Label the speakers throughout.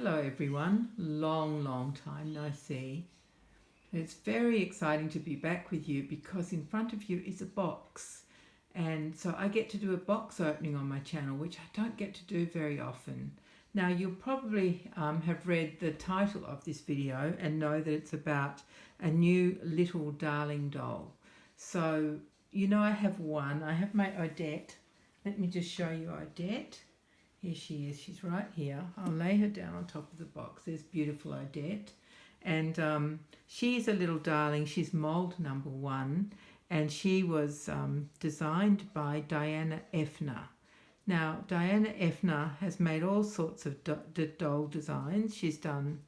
Speaker 1: Hello everyone, long time no see. It's very exciting to be back with you because in front of you is a box, and so I get to do a box opening on my channel, which I don't get to do very often. Now you'll probably have read the title of this video and know that it's about a new little darling doll. So you know I have my Odette. Let me just show you Odette. Here she is, she's right here. I'll lay her down on top of the box. There's beautiful Odette. And she's a little darling. She's mould number 1. And she was designed by Diana Effner. Now, Diana Effner has made all sorts of doll designs. She's done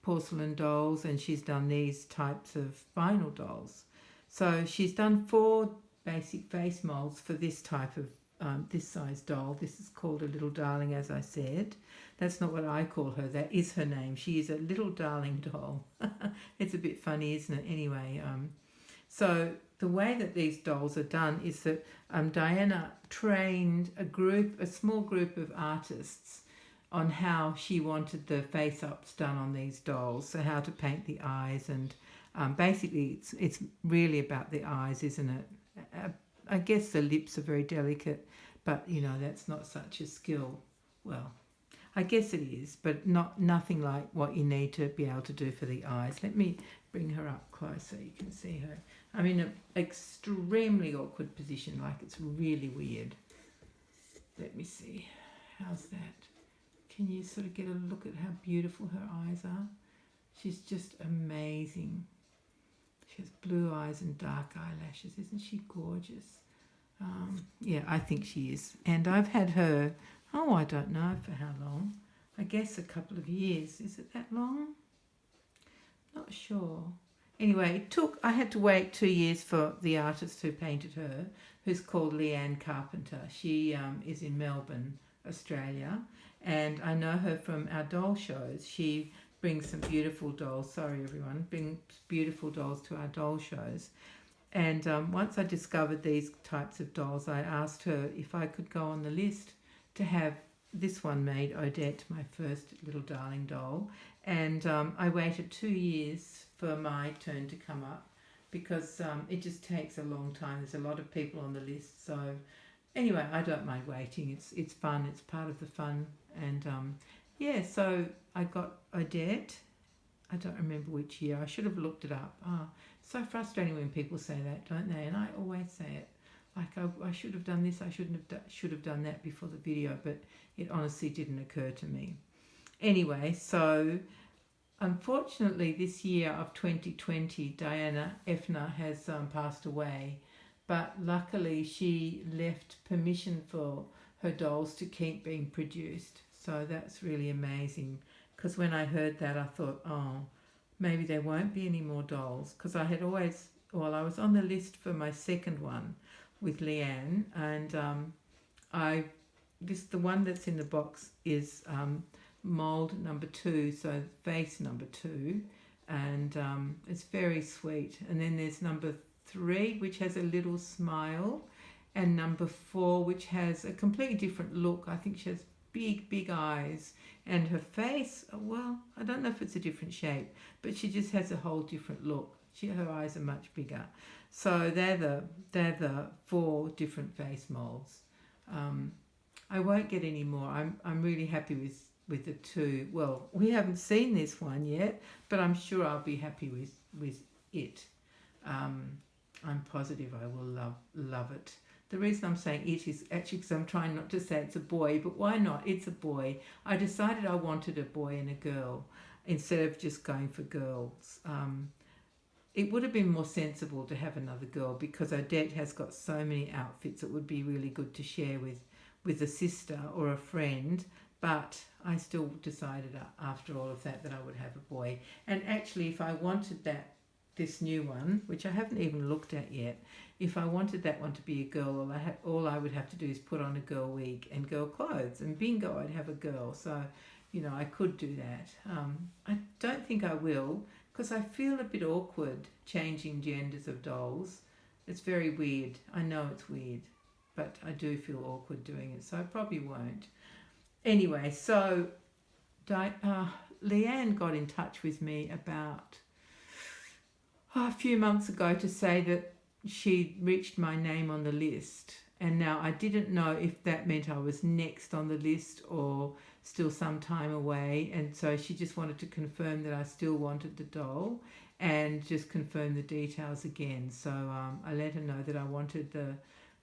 Speaker 1: porcelain dolls and she's done these types of vinyl dolls. So she's done 4 basic face molds for this type of this size doll. This is called a little darling, as I said. That's not what I call her. That is her name. She is a little darling doll. It's a bit funny, isn't it? Anyway, so the way that these dolls are done is that Diana trained a small group of artists on how she wanted the face-ups done on these dolls. So how to paint the eyes, and basically it's really about the eyes, isn't it? I guess the lips are very delicate, but you know, that's not such a skill. Well, I guess it is, but nothing like what you need to be able to do for the eyes. Let me bring her up close so you can see her. I'm in an extremely awkward position, like it's really weird. Let me see. How's that? Can you sort of get a look at how beautiful her eyes are? She's just amazing. She has blue eyes and dark eyelashes. Isn't she gorgeous? Yeah, I think she is. And I've had her, I don't know for how long. I guess a couple of years. Is it that long? Not sure. Anyway, I had to wait 2 years for the artist who painted her, who's called Leanne Carpenter. She is in Melbourne, Australia. And I know her from our doll shows. She brings some beautiful dolls. Sorry, everyone. Brings beautiful dolls to our doll shows. And once I discovered these types of dolls, I asked her if I could go on the list to have this one made, Odette, my first little darling doll. And I waited 2 years for my turn to come up because it just takes a long time. There's a lot of people on the list. So anyway, I don't mind waiting. It's fun. It's part of the fun. And yeah, so I got Odette. I don't remember which year. I should have looked it up. So frustrating when people say that, don't they? And I always say it. Like, I should have done this. I should have done that before the video, but it honestly didn't occur to me. Anyway, so unfortunately this year of 2020, Diana Effner has passed away. But luckily she left permission for her dolls to keep being produced. So that's really amazing. Because when I heard that, I thought, maybe there won't be any more dolls. Because I was on the list for my second one with Leanne, and the one that's in the box is mould number 2, so face number 2, and it's very sweet. And then there's number 3, which has a little smile, and number 4, which has a completely different look. I think she has big eyes, and her face, well, I don't know if it's a different shape, but she just has a whole different look. Her eyes are much bigger. So they're the 4 different face molds. I won't get any more. I'm really happy with the 2. Well, we haven't seen this one yet, but I'm sure I'll be happy with it. I'm positive I will love it. The reason I'm saying it is actually because I'm trying not to say it's a boy, but why not? It's a boy. I decided I wanted a boy and a girl instead of just going for girls. It would have been more sensible to have another girl because Odette has got so many outfits. It would be really good to share with a sister or a friend, but I still decided after all of that I would have a boy. And actually, if I wanted this new one, which I haven't even looked at yet, if I wanted that one to be a girl, all I would have to do is put on a girl wig and girl clothes, and bingo, I'd have a girl. So, you know, I could do that. I don't think I will because I feel a bit awkward changing genders of dolls. It's very weird. I know it's weird, but I do feel awkward doing it, so I probably won't. Anyway, so Leanne got in touch with me about a few months ago to say that she'd reached my name on the list. And now I didn't know if that meant I was next on the list or still some time away. And so she just wanted to confirm that I still wanted the doll and just confirm the details again. So I let her know that I wanted the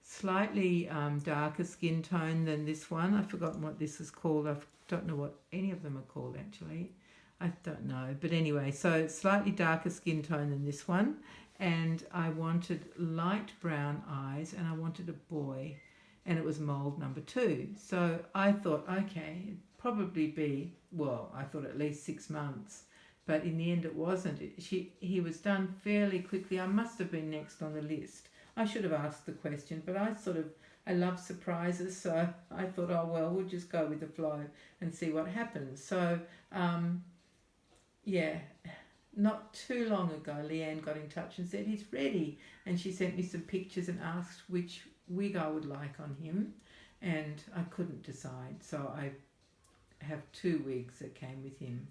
Speaker 1: slightly darker skin tone than this one. I've forgotten what this is called. I don't know what any of them are called actually. I don't know. But anyway, so slightly darker skin tone than this one. And I wanted light brown eyes and I wanted a boy. And it was mould number 2. So I thought, okay, it'd probably be, well, I thought at least 6 months. But in the end it wasn't. He was done fairly quickly. I must have been next on the list. I should have asked the question, but I love surprises, so I thought, oh well, we'll just go with the flow and see what happens. So, yeah, not too long ago, Leanne got in touch and said he's ready, and she sent me some pictures and asked which wig I would like on him, and I couldn't decide, so I have 2 wigs that came with him,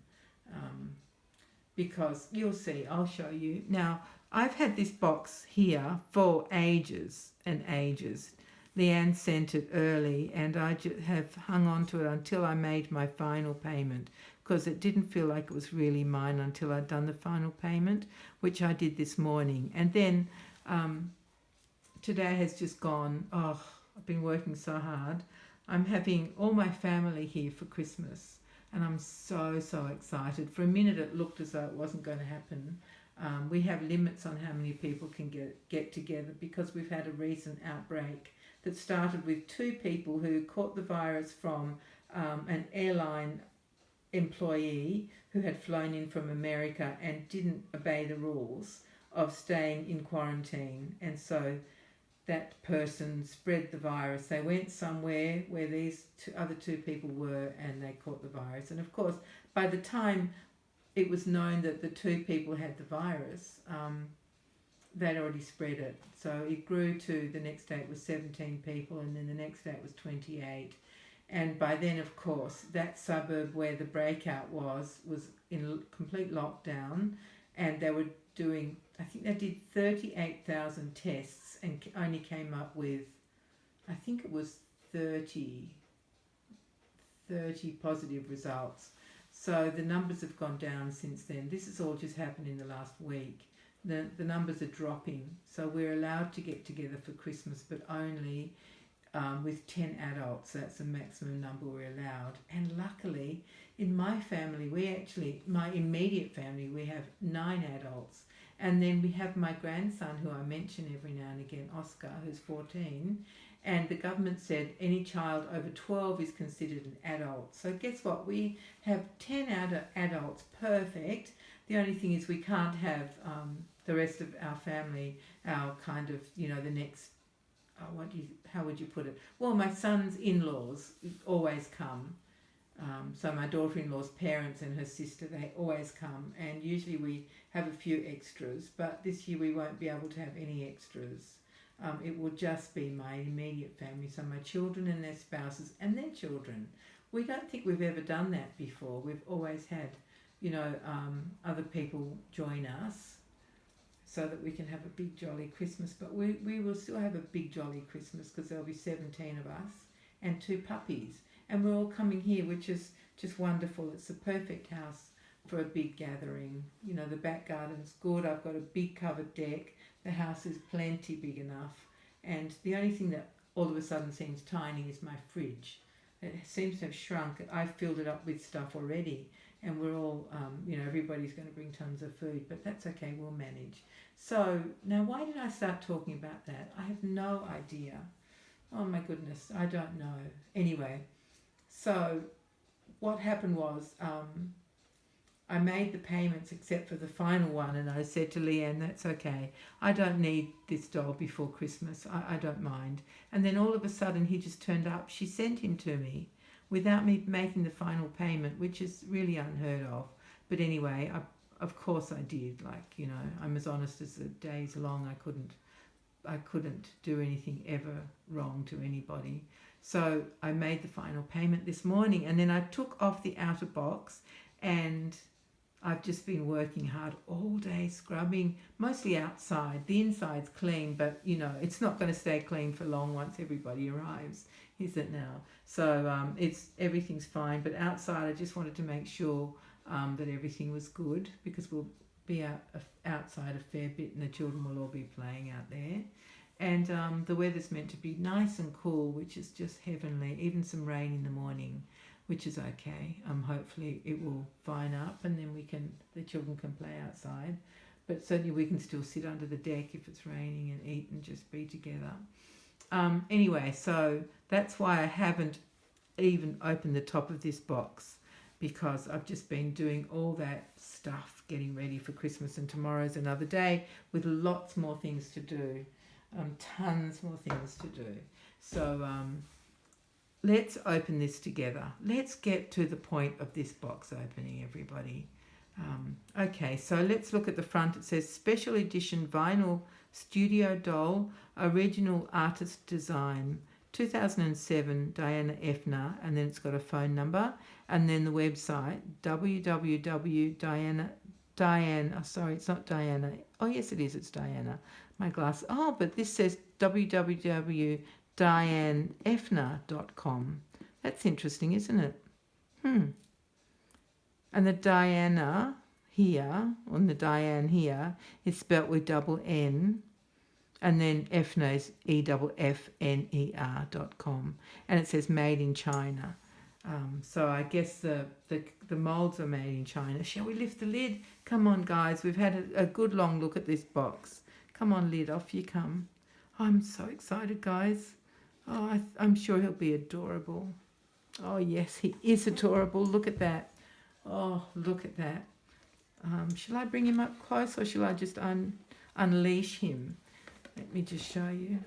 Speaker 1: because you'll see, I'll show you. Now, I've had this box here for ages and ages. Leanne sent it early and I have hung on to it until I made my final payment, because it didn't feel like it was really mine until I'd done the final payment, which I did this morning. And then today has just gone, oh, I've been working so hard. I'm having all my family here for Christmas and I'm so excited. For a minute it looked as though it wasn't going to happen. We have limits on how many people can get together because we've had a recent outbreak that started with 2 people who caught the virus from an airline employee who had flown in from America and didn't obey the rules of staying in quarantine, and so that person spread the virus. They went somewhere where these other 2 people were and they caught the virus, and of course by the time it was known that the 2 people had the virus, they'd already spread it. So it grew to, the next day it was 17 people, and then the next day it was 28. And by then, of course, that suburb where the breakout was in complete lockdown, and they were doing, I think they did 38,000 tests and only came up with, I think it was 30 positive results. So the numbers have gone down since then. This has all just happened in the last week. The numbers are dropping. So we're allowed to get together for Christmas, but only with 10 adults. That's the maximum number we're allowed. And luckily, in my family, my immediate family, we have 9 adults. And then we have my grandson, who I mention every now and again, Oscar, who's 14. And the government said any child over 12 is considered an adult. So guess what? We have 10 adults, perfect. The only thing is we can't have the rest of our family, our kind of, the next, how would you put it? Well, my son's in-laws always come. So my daughter-in-law's parents and her sister, they always come. And usually we have a few extras, but this year we won't be able to have any extras. It will just be my immediate family, so my children and their spouses and their children. We don't think we've ever done that before. We've always had, other people join us so that we can have a big jolly Christmas. But we will still have a big jolly Christmas because there'll be 17 of us and 2 puppies. And we're all coming here, which is just wonderful. It's the perfect house for a big gathering. The back garden's good. I've got a big covered deck. The house is plenty big enough, and the only thing that all of a sudden seems tiny is my fridge. It seems to have shrunk. I've filled it up with stuff already, and we're all, everybody's going to bring tons of food, but that's okay, we'll manage. So, now why did I start talking about that? I have no idea. Oh my goodness, I don't know. Anyway, so what happened was, I made the payments except for the final one, and I said to Leanne, that's okay. I don't need this doll before Christmas. I don't mind. And then all of a sudden he just turned up. She sent him to me without me making the final payment, which is really unheard of. But anyway, of course I did. I'm as honest as the day's long. I couldn't do anything ever wrong to anybody. So I made the final payment this morning, and then I took off the outer box, and I've just been working hard all day scrubbing, mostly outside. The inside's clean, but you know, it's not going to stay clean for long once everybody arrives, is it now? So everything's fine, but outside I just wanted to make sure that everything was good, because we'll be outside a fair bit and the children will all be playing out there. And the weather's meant to be nice and cool, which is just heavenly. Even some rain in the morning, which is okay. Hopefully it will fine up, and then the children can play outside. But certainly we can still sit under the deck if it's raining and eat and just be together. Anyway, so that's why I haven't even opened the top of this box, because I've just been doing all that stuff, getting ready for Christmas, and tomorrow's another day with lots more things to do. Tons more things to do. So let's open this together. Let's get to the point of this box opening, everybody. Okay, so let's look at the front. It says Special Edition Vinyl Studio Doll, Original Artist Design, 2007, Diana Effner, and then it's got a phone number, and then the website, it's not Diana. Oh, yes, it is. It's Diana. My glass. Oh, but this says www.dianeeffner.com. That's interesting, isn't it? And the Diana here, on the Diane here, is spelt with double N, and then Effner is EFFNER.com, and it says made in China. So I guess the moulds are made in China. Shall we lift the lid? Come on, guys. We've had a good long look at this box. Come on, lid, off you come. I'm so excited, guys. Oh, I'm sure he'll be adorable. Oh, yes, he is adorable. Look at that. Oh, look at that. Shall I bring him up close, or shall I just unleash him? Let me just show you.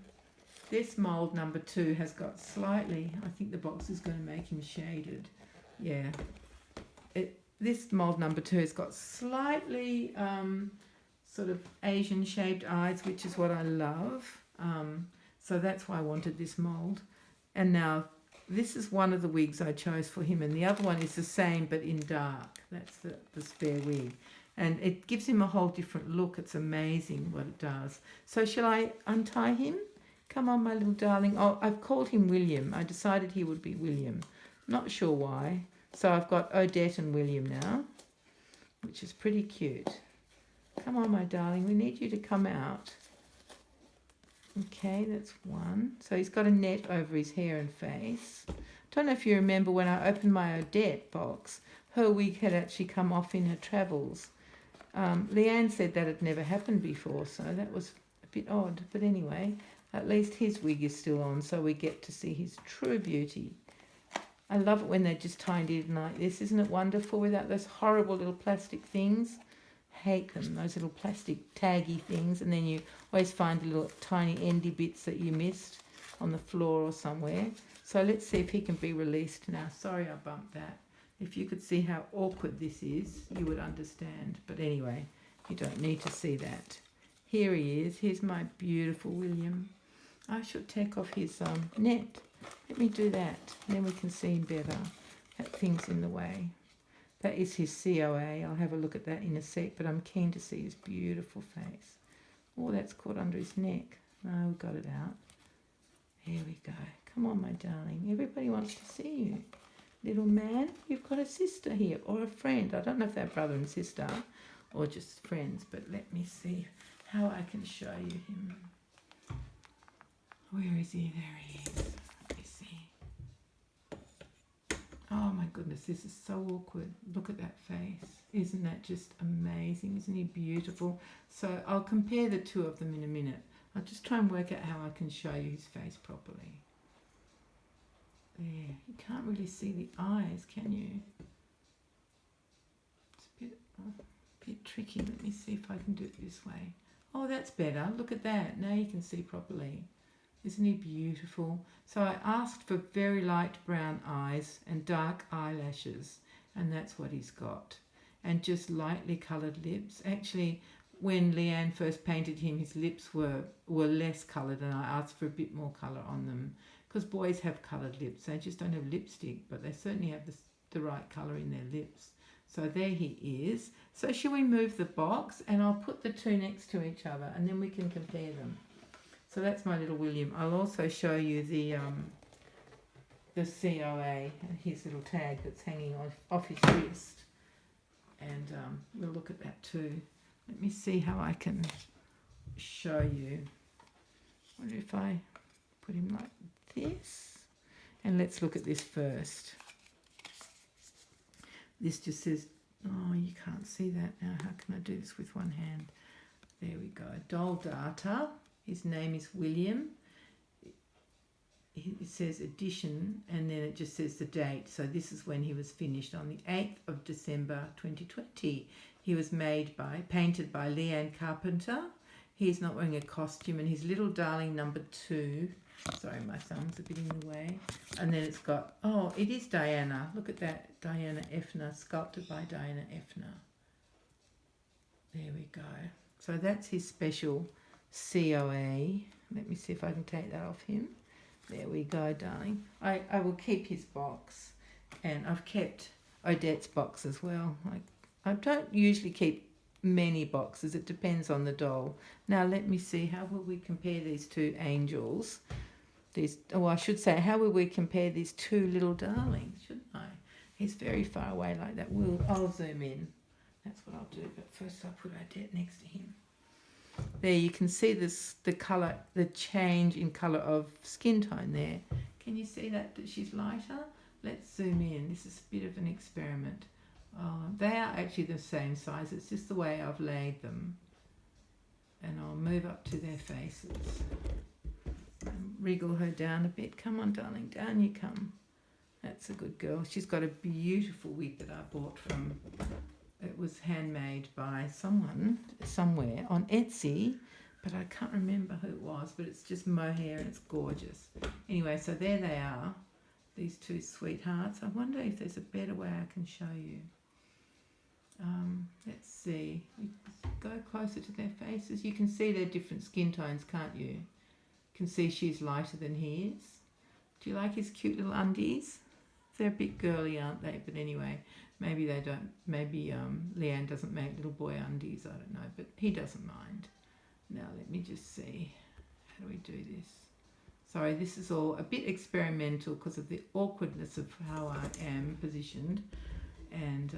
Speaker 1: This mould number 2 has got slightly, I think the box is going to make him shaded. Yeah. This mould number 2 has got slightly sort of Asian shaped eyes, which is what I love. So that's why I wanted this mould. And now this is one of the wigs I chose for him, and the other one is the same but in dark. That's the spare wig. And it gives him a whole different look. It's amazing what it does. So shall I untie him? Come on, my little darling. Oh, I've called him William. I decided he would be William. Not sure why. So I've got Odette and William now, which is pretty cute. Come on, my darling. We need you to come out. Okay, that's one. So he's got a net over his hair and face. Don't know if you remember when I opened my Odette box, her wig had actually come off in her travels. Leanne said that had never happened before, so that was a bit odd. But anyway, at least his wig is still on, so we get to see his true beauty. I love it when they just tied it in like this. Isn't it wonderful without those horrible little plastic things? Hate them, those little plastic taggy things, and then you always find little tiny endy bits that you missed on the floor or somewhere. So let's see if he can be released now. Sorry I bumped that. If you could see how awkward this is, you would understand. But anyway, you don't need to see that. Here he is. Here's my beautiful William. I should take off his net. Let me do that, and then we can see him better. That thing's in the way. That is his COA. I'll have a look at that in a sec, but I'm keen to see his beautiful face. Oh, that's caught under his neck. No, we got it out. Here we go. Come on, my darling. Everybody wants to see you. Little man, you've got a sister here, or a friend. I don't know if they're brother and sister or just friends, but let me see how I can show you him. Where is he? There he is. Let me see. Oh my goodness, this is so awkward. Look at that face. Isn't that just amazing? Isn't he beautiful? So I'll compare the two of them in a minute. I'll just try and work out how I can show you his face properly. There, you can't really see the eyes, can you? It's a bit tricky. Let me see if I can do it this way. Oh, that's better. Look at that. Now you can see properly. Isn't he beautiful? So I asked for very light brown eyes and dark eyelashes, and that's what he's got. And just lightly coloured lips. Actually, when Leanne first painted him, his lips were less coloured, and I asked for a bit more colour on them because boys have coloured lips. They just don't have lipstick, but they certainly have the right colour in their lips. So there he is. So shall we move the box, and I'll put the two next to each other, and then we can compare them. So that's my little William. I'll also show you the COA, his little tag that's hanging off his wrist, and we'll look at that too. Let me see how I can show you. I wonder if I put him like this, and let's look at this first. This just says, oh, you can't see that now. How can I do this with one hand? There we go. Doll data. His name is William. It says edition, and then it just says the date. So this is when he was finished, on the 8th of December 2020. He was painted by Leanne Carpenter. He's not wearing a costume, and his little darling number 2. Sorry, my thumb's a bit in the way. And then it's got, oh, it is Diana. Look at that, Diana Effner, sculpted by Diana Effner. There we go. So that's his special COA. Let me see if I can take that off him. There we go, darling. I will keep his box, and I've kept Odette's box as well. I don't usually keep many boxes. It depends on the doll. Now let me see, how will we compare these two angels? I should say, how will we compare these two little darlings, shouldn't I? He's very far away like that. I'll zoom in. That's what I'll do. But first I'll put Odette next to him. There you can see the colour, the change in colour of skin tone there. Can you see that she's lighter? Let's zoom in. This is a bit of an experiment. They are actually the same size. It's just the way I've laid them. And I'll move up to their faces. And wriggle her down a bit. Come on, darling. Down you come. That's a good girl. She's got a beautiful wig that I bought from... It was handmade by someone somewhere on Etsy, but I can't remember who it was, but it's just mohair and it's gorgeous. Anyway, so there they are, these two sweethearts. I wonder if there's a better way I can show you. Let's see. We go closer to their faces. You can see their different skin tones, can't you? You can see she's lighter than he is. Do you like his cute little undies? They're a bit girly, aren't they? But anyway, maybe they don't. Maybe Leanne doesn't make little boy undies. I don't know, but he doesn't mind. Now let me just see. How do we do this? Sorry, this is all a bit experimental because of the awkwardness of how I am positioned. And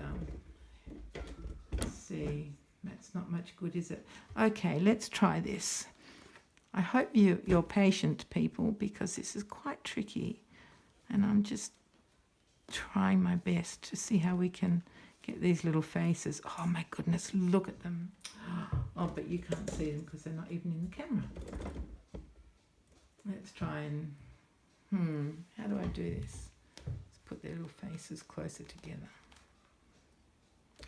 Speaker 1: let's see. That's not much good, is it? Okay, let's try this. I hope you're patient, people, because this is quite tricky, and I'm just trying my best to see how we can get these little faces. Oh my goodness, look at them. Oh, but you can't see them because they're not even in the camera. Let's try and how do I do this? Let's put their little faces closer together.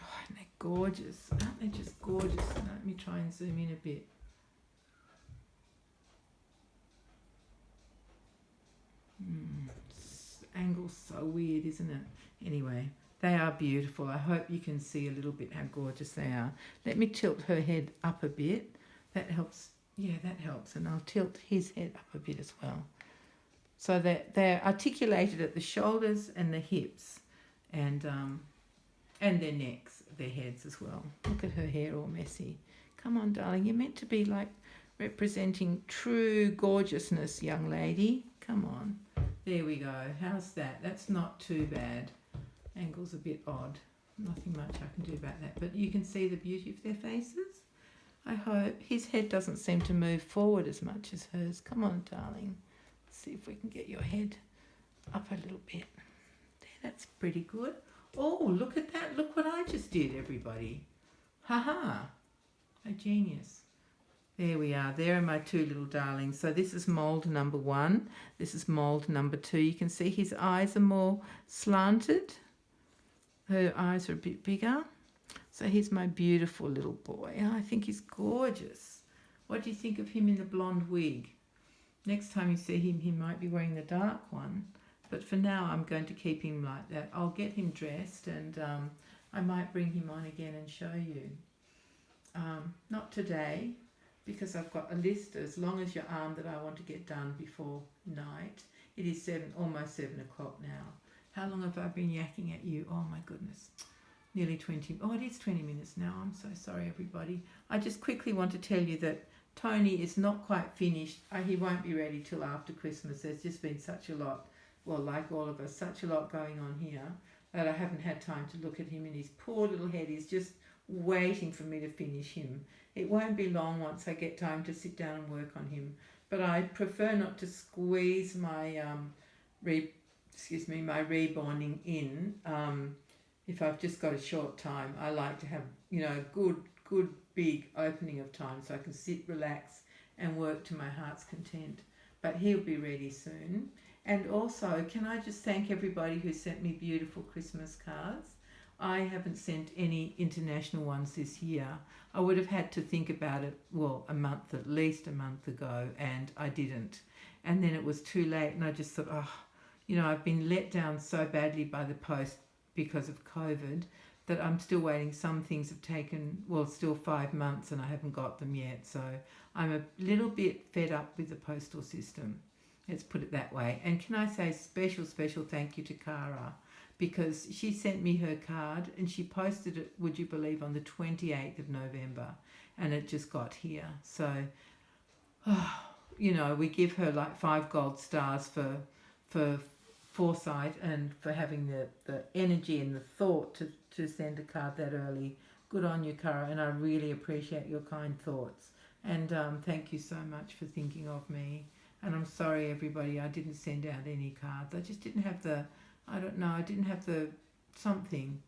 Speaker 1: Oh, and they're gorgeous. Aren't they just gorgeous? Let me try and zoom in a bit. Angle's so weird, isn't it? Anyway, they are beautiful. I hope you can see a little bit how gorgeous they are. Let me tilt her head up a bit. That helps. Yeah, that helps. And I'll tilt his head up a bit as well. So that they're articulated at the shoulders and the hips, and their necks, their heads as well. Look at her hair all messy. Come on, darling. You're meant to be like representing true gorgeousness, young lady. Come on. There we go. How's that? That's not too bad. Angle's a bit odd. Nothing much I can do about that. But you can see the beauty of their faces. I hope. His head doesn't seem to move forward as much as hers. Come on, darling. Let's see if we can get your head up a little bit. There, that's pretty good. Oh, look at that. Look what I just did, everybody. Ha-ha. A genius. There we are. There are my two little darlings. So this is mould number 1. This is mould number 2. You can see his eyes are more slanted. Her eyes are a bit bigger. So here's my beautiful little boy. I think he's gorgeous. What do you think of him in the blonde wig? Next time you see him, he might be wearing the dark one. But for now, I'm going to keep him like that. I'll get him dressed, and I might bring him on again and show you. Not today, because I've got a list as long as your arm that I want to get done before night. It is almost 7 o'clock now. How long have I been yakking at you? Oh my goodness. Nearly 20. Oh, it is 20 minutes now. I'm so sorry, everybody. I just quickly want to tell you that Tony is not quite finished. He won't be ready till after Christmas. There's just been such a lot, well, like all of us, such a lot going on here that I haven't had time to look at him, and his poor little head is just waiting for me to finish him. It won't be long once I get time to sit down and work on him. But I prefer not to squeeze my my rebonding in. If I've just got a short time, I like to have, good big opening of time so I can sit, relax and work to my heart's content. But he'll be ready soon. And also, can I just thank everybody who sent me beautiful Christmas cards? I haven't sent any international ones this year. I would have had to think about it, at least a month ago, and I didn't. And then it was too late, and I just thought, I've been let down so badly by the post because of COVID that I'm still waiting. Some things have taken, still 5 months and I haven't got them yet. So I'm a little bit fed up with the postal system. Let's put it that way. And can I say special thank you to Cara, because she sent me her card and she posted it, would you believe, on the 28th of November, and it just got here. So, we give her like 5 gold stars for foresight and for having the energy and the thought to send a card that early. Good on you, Cara, and I really appreciate your kind thoughts. And thank you so much for thinking of me. And I'm sorry, everybody, I didn't send out any cards. I just didn't have I didn't have the something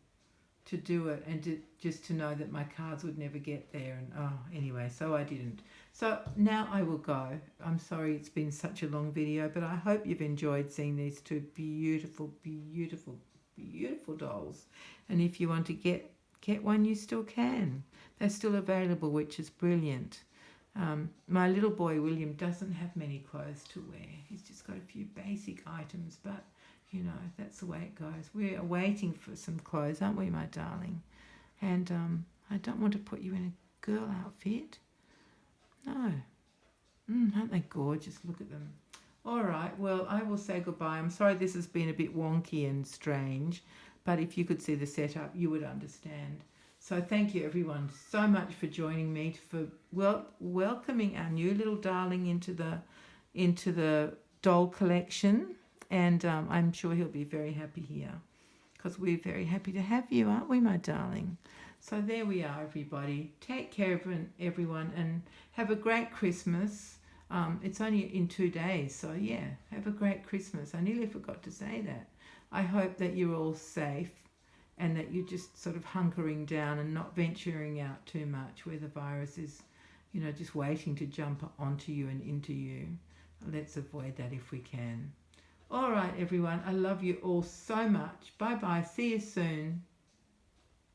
Speaker 1: to do it, and just to know that my cards would never get there. And anyway, so I didn't. So now I will go. I'm sorry it's been such a long video, but I hope you've enjoyed seeing these 2 beautiful dolls. And if you want to get one, you still can. They're still available, which is brilliant. My little boy William doesn't have many clothes to wear. He's just got a few basic items, but that's the way it goes. We're waiting for some clothes, aren't we, my darling? And I don't want to put you in a girl outfit. No. Aren't they gorgeous? Look at them. All right, well, I will say goodbye. I'm sorry this has been a bit wonky and strange, but if you could see the setup, you would understand. So thank you, everyone, so much for joining me, for welcoming our new little darling into the doll collection. And I'm sure he'll be very happy here, because we're very happy to have you, aren't we, my darling? So there we are, everybody. Take care of everyone, and have a great Christmas. It's only in 2 days, so yeah, have a great Christmas. I nearly forgot to say that. I hope that you're all safe and that you're just sort of hunkering down and not venturing out too much where the virus is, just waiting to jump onto you and into you. Let's avoid that if we can. All right, everyone, I love you all so much. Bye-bye. See you soon.